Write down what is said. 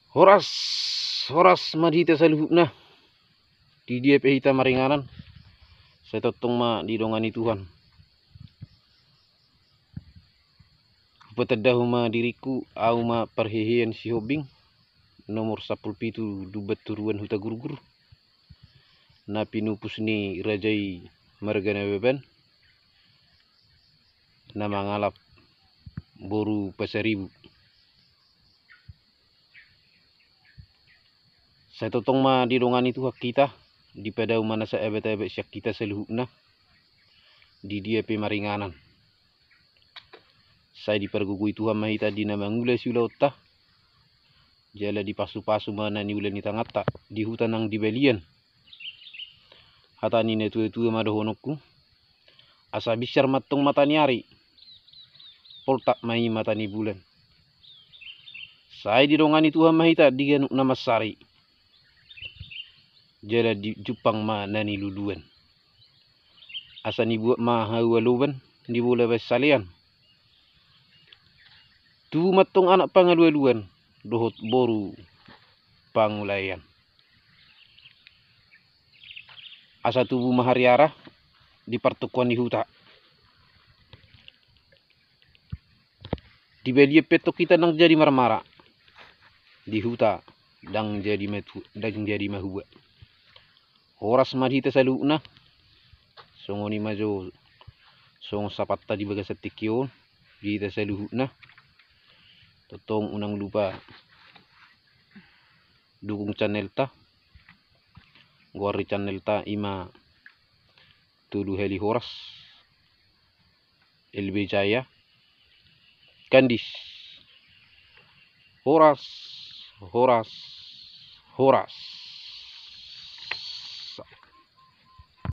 Horas, horas madhita sa luhupna. Di dia pehita maringanan. Saya totong ma didongani Tuhan. Petadahu ma diriku au ma perhehean si hobing. Nomor 17 dubat turuan huta gurgur. Na pinupus ni rajai margana beban. Na mangalap boru pasaribu. Saya totong ma didongani Tuhan kita. Di padau mana sa ebet-ebet syak kita seluhupna. Di dia pe maringanan. Saya dipergugui Tuhan mahita di nama ngulai siulauta. Jala di pasu-pasu mana ni ulan ni tangata. Di hutan ang dibelian. Hata ni netu-etu madohonokku. Asa bisyar matong mata niari. Poltak mahi mata ni bulan. Saya didongani Tuhan mahita di ganuk nama sari. Jala di Jepang ma nani luluan. Asa ni buat ma hawaluban di bola salian. Tu matong anak pangalualuan dohot boru pangulayan. Asa tubuh mahariara di pertukuan di huta. Di belia petok kita nang jadi marmara. Di huta dang jadi mahua. Horas madhita sa luuna. Songoni majo song sapatta di baga satikyon. Dita sa luuna. Totong unang lupa dukung channel ta. Guari channel ta ima tudu heli horas. LB Jaya. Kandis. Horas.